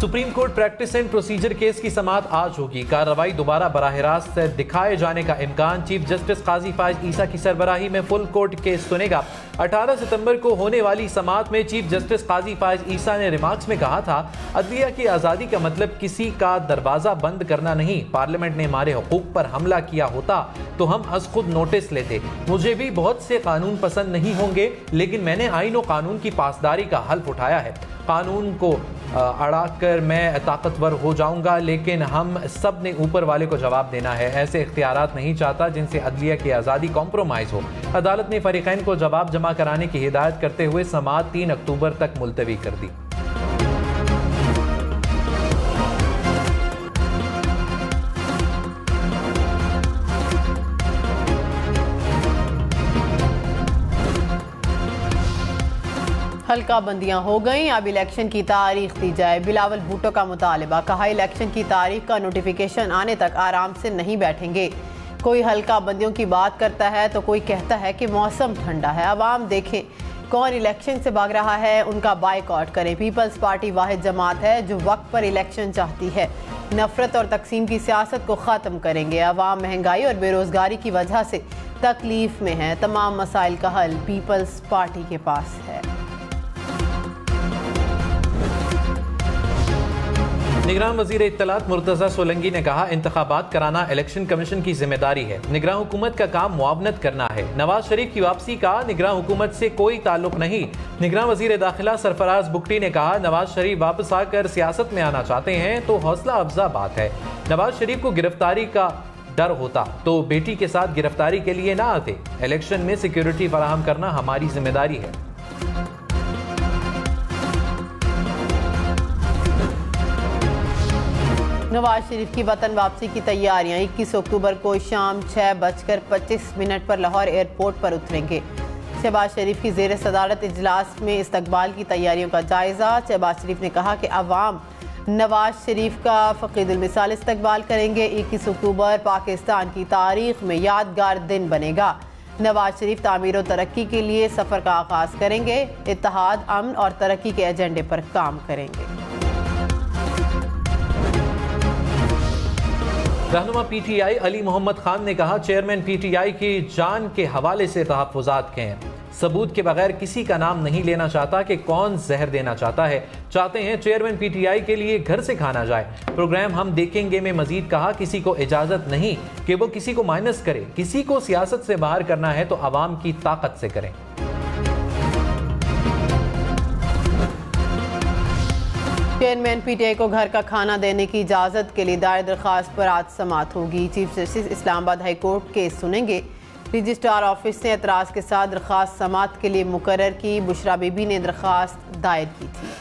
Supreme court practice and procedure case की समाअत आज होगी। कार्रवाई दोबारा बराह रास्त दिखाए जाने का इम्कान। चीफ जस्टिस काजी फायज ईसा की सरबराही में फुल कोर्ट केस सुनेगा। 18 सितंबर को होने वाली समाअत में चीफ जस्टिस काजी फायज ईसा ने रिमार्क्स में कहा था, अदलिया की आज़ादी का मतलब किसी का दरवाज़ा बंद करना नहीं। पार्लियामेंट ने हमारे हुकूक पर हमला किया होता तो हम अज खुद नोटिस लेते। मुझे भी बहुत से कानून पसंद नहीं होंगे, लेकिन मैंने आईन और कानून की पासदारी का हल्फ उठाया है। कानून को अड़ाकर मैं ताकतवर हो जाऊंगा, लेकिन हम सब ने ऊपर वाले को जवाब देना है। ऐसे इख्तियारात नहीं चाहता जिनसे अदलिया की आज़ादी कॉम्प्रोमाइज़ हो। अदालत ने फरीकैन को जवाब जमा कराने की हिदायत करते हुए समाअत 3 अक्टूबर तक मुलतवी कर दी। हल्का बंदियां हो गई, अब इलेक्शन की तारीख दी जाए। बिलावल भुट्टो का मुतालबा, कहा इलेक्शन की तारीख का नोटिफिकेशन आने तक आराम से नहीं बैठेंगे। कोई हल्का बंदियों की बात करता है तो कोई कहता है कि मौसम ठंडा है। अवाम देखें कौन इलेक्शन से भाग रहा है, उनका बायकॉट करें। पीपल्स पार्टी वाहिद जमात है जो वक्त पर इलेक्शन चाहती है। नफरत और तकसीम की सियासत को ख़त्म करेंगे। अवाम महंगाई और बेरोज़गारी की वजह से तकलीफ में है। तमाम मसाइल का हल पीपल्स पार्टी के पास है। निगरान वज़ीर इत्तलात मुर्तज़ा सोलंकी ने कहा, इंतखाबात कराना इलेक्शन कमीशन की जिम्मेदारी है। निगरान हुकूमत का काम मुआवनत करना है। नवाज शरीफ की वापसी का निगरान हुकूमत से कोई ताल्लुक नहीं। निगरान वज़ीर दाखिला सरफराज बुगटी ने कहा, नवाज शरीफ वापस आकर सियासत में आना चाहते हैं तो हौसला अफजा बात है। नवाज शरीफ को गिरफ्तारी का डर होता तो बेटी के साथ गिरफ्तारी के लिए ना आते। इलेक्शन में सिक्योरिटी फराहम करना हमारी जिम्मेदारी है। नवाज शरीफ की वतन वापसी की तैयारियां 21 अक्टूबर को शाम 6:25 पर लाहौर एयरपोर्ट पर उतरेंगे। शहबाज शरीफ की ज़ेर सदारत इजलास में इस्तकबाल की तैयारियों का जायजा। शहबाज शरीफ ने कहा कि अवाम नवाज शरीफ का फ़कीदुल मिसाल इस्तकबाल करेंगे। 21 अक्टूबर पाकिस्तान की तारीख में यादगार दिन बनेगा। नवाज शरीफ तामीर और तरक्की के लिए सफ़र का आगाज़ करेंगे। इत्तेहाद, अमन और तरक्की के एजेंडे पर काम करेंगे। रहनुमा पीटीआई अली मोहम्मद खान ने कहा, चेयरमैन पीटीआई की जान के हवाले से तहफ़्फ़ुज़ात के हैं। सबूत के बगैर किसी का नाम नहीं लेना चाहता कि कौन जहर देना चाहता है। चाहते हैं चेयरमैन पीटीआई के लिए घर से खाना जाए। प्रोग्राम हम देखेंगे में मजीद कहा, किसी को इजाज़त नहीं कि वो किसी को माइनस करे। किसी को सियासत से बाहर करना है तो आवाम की ताकत से करें। चेयरमैन पीटीआई को घर का खाना देने की इजाज़त के लिए दायर दरख्वास्त पर आज समाअत होगी। Chief justice Islamabad high court case सुनेंगे। रजिस्ट्रार ऑफिस ने एतराज़ के साथ दरख्वास्त समाअत के लिए मुकर्रर की। बुशरा बीबी ने दरख्वास्त दायर की थी।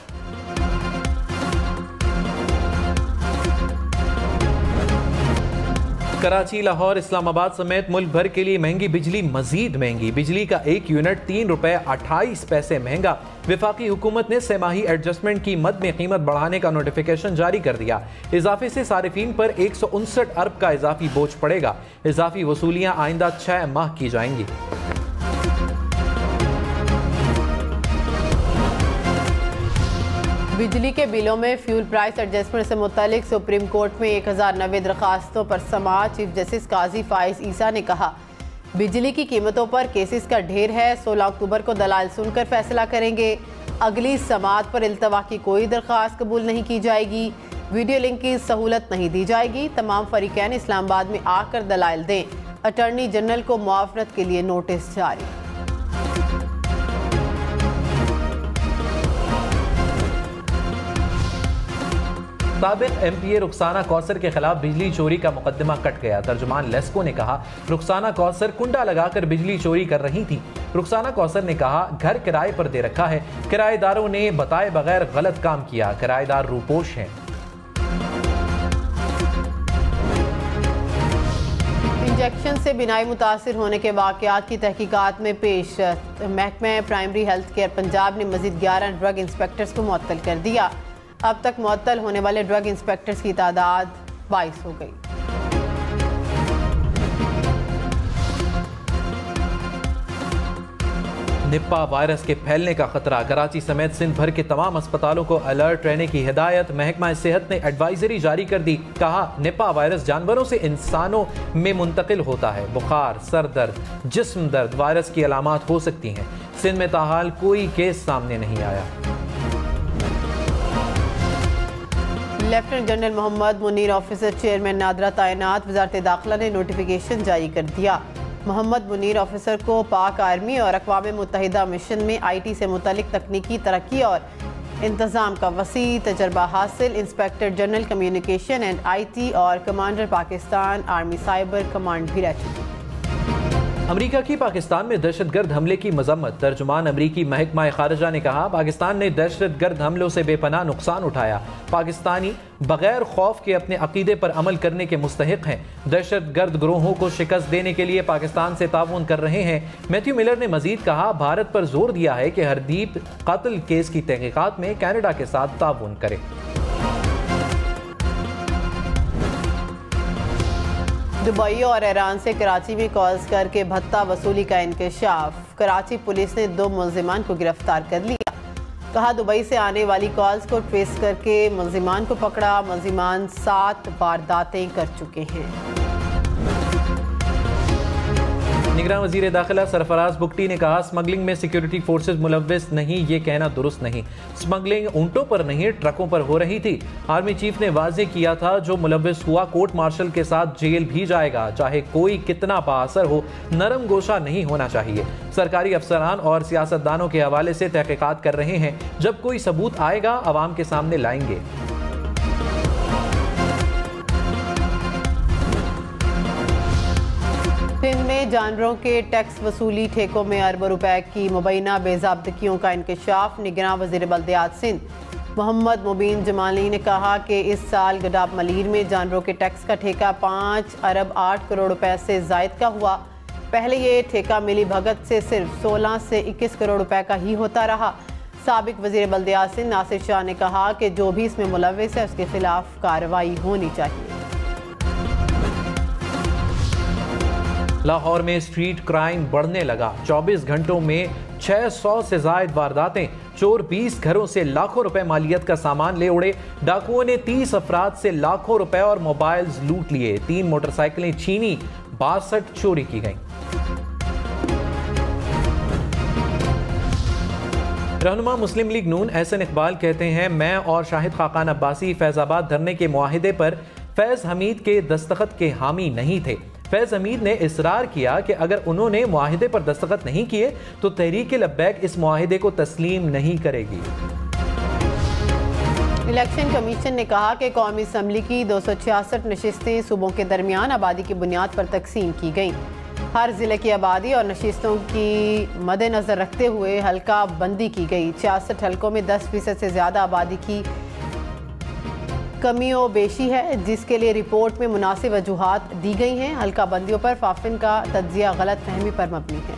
कराची, लाहौर, इस्लामाबाद समेत मुल्क भर के लिए महंगी बिजली मजीद महंगी। बिजली का 1 यूनिट 3 रुपए 28 पैसे महंगा। वफाकी हुकूमत ने सेमाही एडजस्टमेंट की मद में कीमत बढ़ाने का नोटिफिकेशन जारी कर दिया। इजाफे से सारिफीन पर 159 अरब का इजाफी बोझ पड़ेगा। इजाफी वसूलियाँ आइंदा 6 माह की जाएंगी। बिजली के बिलों में फ्यूल प्राइस एडजस्टमेंट से मुतालिक सुप्रीम कोर्ट में 1090 दरखास्तों पर समाअत। चीफ जस्टिस काजी फाइज ईसा ने कहा, बिजली की कीमतों पर केसेस का ढेर है। 16 अक्टूबर को दलाल सुनकर फैसला करेंगे। अगली समाअत पर इल्तवा की कोई दरख्वास्त कबूल नहीं की जाएगी। वीडियो लिंक की सहूलत नहीं दी जाएगी। तमाम फरीकैन इस्लामाबाद में आकर दलाइल दें। अटॉर्नी जनरल को मुआवनत के लिए नोटिस जारी। साबिक MPA रुखसाना कौसर के खिलाफ बिजली चोरी का मुकदमा कट गया। तर्जुमान लेस्को ने कहा, रुखसाना कौसर कुंडा लगाकर बिजली चोरी कर रही थी। रुखसाना कौसर ने कहा, घर किराए पर दे रखा है। किराएदारों ने बताए बगैर गलत काम किया। किराएदार रूपोश हैं। इंजेक्शन से बिनाई मुतासिर होने के वाक़यात की तहकीकात में पेश। महकमा प्राइमरी हेल्थ केयर पंजाब ने मजीद 11 ड्रग इंस्पेक्टर्स को मुअत्तल कर दिया। अब तक मुअत्तल होने वाले ड्रग इंस्पेक्टर्स की तादाद 22 हो गई। निपा वायरस के फैलने का खतरा, कराची समेत सिंध भर के तमाम अस्पतालों को अलर्ट रहने की हिदायत। महकमा सेहत ने एडवाइजरी जारी कर दी, कहा निपा वायरस जानवरों से इंसानों में मुंतकिल होता है। बुखार, सर दर्द, जिस्म दर्द वायरस की अलामात हो सकती हैं। सिंध में ताहाल कोई केस सामने नहीं आया। Lieutenant general Mohammad Munir officer chairman NADRA तैनात, वजारत दाखिला ने नोटिफिकेशन जारी कर दिया। मोहम्मद मुनीर ऑफिसर को पाक आर्मी और अक़वाम मुत्तहिदा मिशन में IT से मुतल्लिक तकनीकी तरक्की और इंतज़ाम का वसी तजर्बा हासिल। Inspector general communication and IT और commander Pakistan army cyber command भी रह चुकी। अमरीका की पाकिस्तान में दहशतगर्द हमले की मजम्मत। तर्जुमान अमरीकी महकमा खारजा ने कहा, पाकिस्तान ने दहशतगर्द हमलों से बेपनाह नुकसान उठाया। पाकिस्तानी बगैर खौफ के अपने अकीदे पर अमल करने के मुस्तहिक हैं। दहशतगर्द ग्रोहों को शिकस्त देने के लिए पाकिस्तान से ताउन कर रहे हैं। मैथ्यू मिलर ने मजीद कहा, भारत पर जोर दिया है कि हरदीप कत्ल केस की तहकीकात में कनाडा के साथ ताउन करे। दुबई और ईरान से कराची में कॉल्स करके भत्ता वसूली का इंकशाफ। कराची पुलिस ने 2 मुल्जिमान को गिरफ्तार कर लिया। कहा, दुबई से आने वाली कॉल्स को ट्रेस करके मुल्जिमान को पकड़ा। मुल्जिमान 7 वारदातें कर चुके हैं। निगरान वज़ीर दाखिला सरफराज बुगटी ने कहा, स्मगलिंग में सिक्योरिटी फोर्सेज मुलव्विस नहीं, ये कहना दुरुस्त नहीं। स्मगलिंग ऊंटों पर नहीं, ट्रकों पर हो रही थी। आर्मी चीफ ने वाजे किया था, जो मुलव्विस हुआ कोर्ट मार्शल के साथ जेल भी जाएगा, चाहे कोई कितना बाअसर हो। नरम गोशा नहीं होना चाहिए। सरकारी अफसरान और सियासतदानों के हवाले से तहकीकात कर रहे हैं। जब कोई सबूत आएगा अवाम के सामने लाएंगे। सिंध में जानवरों के टैक्स वसूली ठेकों में अरबों रुपए की मुबैना बेज़ाब्तगियों का इंकशाफ। निगरान वज़ीर बल्दियात सिंध मोहम्मद मुबीन जमाली ने कहा कि इस साल गडाब मलीर में जानवरों के टैक्स का ठेका 5 अरब 8 करोड़ रुपए से जायद का हुआ। पहले ये ठेका मिली भगत से सिर्फ 16 से 21 करोड़ रुपए का ही होता रहा। साबिक वज़ीर बल्दियात सिंध नासिर शाह ने कहा कि जो भी इसमें मुलव्विस है उसके खिलाफ कार्रवाई होनी चाहिए। लाहौर में स्ट्रीट क्राइम बढ़ने लगा। 24 घंटों में 600 से ज्यादा वारदातें। चोर 20 घरों से लाखों रुपए मालियत का सामान ले उड़े। डाकुओं ने 30 अफराद से लाखों रुपए और मोबाइल्स लूट लिए। 3 मोटरसाइकिलें छीनी, 62 चोरी की गईं। रहनुमा मुस्लिम लीग नून एहसन इकबाल कहते हैं, मैं और शाहिद खाकान अब्बासी फैजाबाद धरने के मुआहिदे पर फैज हमीद के दस्तखत के हामी नहीं थे। फैज हमीद ने इसरार किया कि अगर उन्होंने मुआहिदे पर दस्तखत नहीं किए तो तहरीक लब्बैक इस मुआहिदे को तस्लीम नहीं करेगी। इलेक्शन कमीशन ने कहा कि कौमी असम्बली की 266 नशिस्तें सूबों के दरमियान आबादी की बुनियाद पर तकसीम की गई। हर जिले की आबादी और नशिस्तों की मद्देनजर रखते हुए हल्का बंदी की गई। 66 हल्कों में 10% से ज्यादा आबादी की कमियों बेशी है, जिसके लिए रिपोर्ट में मुनासिब वजूहात दी गई हैं। हल्का बंदियों पर फाफिन का तज्जिया गलत फहमी पर मबनी है।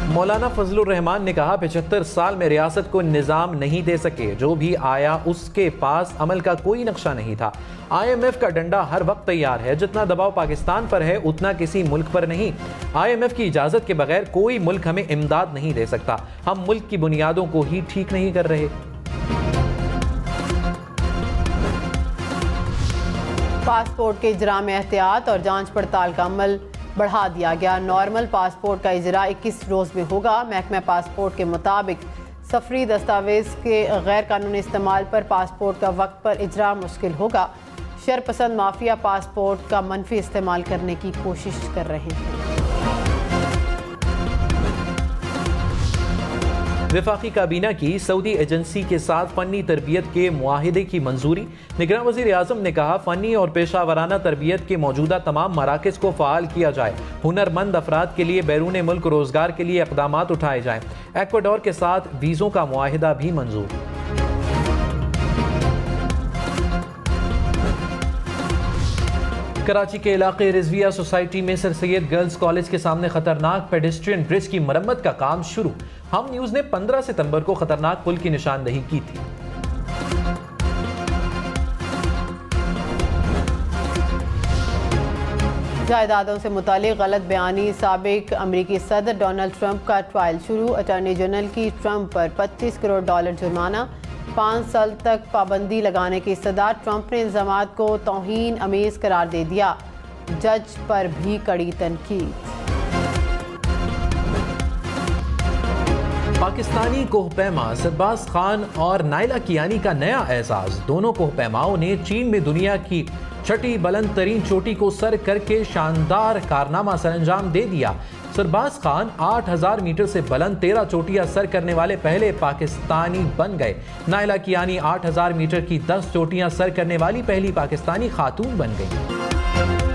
मौलाना फजलुर रहमान ने कहा, 75 साल में रियासत को निज़ाम नहीं दे सके। जो भी आया उसके पास अमल का कोई नक्शा नहीं था। IMF का डंडा हर वक्त तैयार है। जितना दबाव पाकिस्तान पर है उतना किसी मुल्क पर नहीं। IMF की इजाजत के बगैर कोई मुल्क हमें इमदाद नहीं दे सकता। हम मुल्क की बुनियादों को ही ठीक नहीं कर रहे। पासपोर्ट के इजरा में एहतियात और जांच पड़ताल का अमल बढ़ा दिया गया। नॉर्मल पासपोर्ट का इजरा 21 रोज़ में होगा। महकमा पासपोर्ट के मुताबिक सफरी दस्तावेज के गैर कानूनी इस्तेमाल पर पासपोर्ट का वक्त पर इजरा मुश्किल होगा। शरपसंद माफिया पासपोर्ट का मनफी इस्तेमाल करने की कोशिश कर रहे हैं। वफाकी काबीना की सऊदी एजेंसी के साथ फ़नी तरबियत के मुआहिदे की मंजूरी। निगरान वज़ीर आज़म ने कहा, फ़नी और पेशा वराना तरबियत के मौजूदा तमाम मराकज़ को फ़ाल किया जाए। हुनरमंद अफराद के लिए बैरून मुल्क रोज़गार के लिए इक़दामात उठाए जाएँ। एक्वाडोर के साथ वीज़ों का मुआहिदा भी मंजूर। कराची के इलाके रिजविया सोसाइटी में सर सैयद गर्ल्स कॉलेज के सामने खतरनाक पेडेस्ट्रियन ब्रिज की मरम्मत का काम शुरू। हम न्यूज ने 15 सितंबर को खतरनाक पुल की निशानदही की थी। जायदादों से मुतालिक गलत बयानी साबिक अमरीकी सदर डोनाल्ड ट्रंप का ट्रायल शुरू। अटॉर्नी जनरल की ट्रंप पर $25 करोड़ जुर्माना, 5 साल तक पाबंदी लगाने की इस्तदा। ट्रंप ने इल्ज़ामात को तौहीन अमेज़ करार दे दिया। जज पर भी कड़ी तनकीद। पाकिस्तानी कोहपैमा सरबाज खान और नाइला कियानी का नया एजाज। दोनों कोहपैमाओं ने चीन में दुनिया की छठी बुलंद तरीन चोटी को सर करके शानदार कारनामा सरअंजाम दे दिया। सरबाज खान 8000 मीटर से बुलंद 13 चोटियां सर करने वाले पहले पाकिस्तानी बन गए। नाइला कियानी 8000 मीटर की 10 चोटियां सर करने वाली पहली पाकिस्तानी खातून बन गई।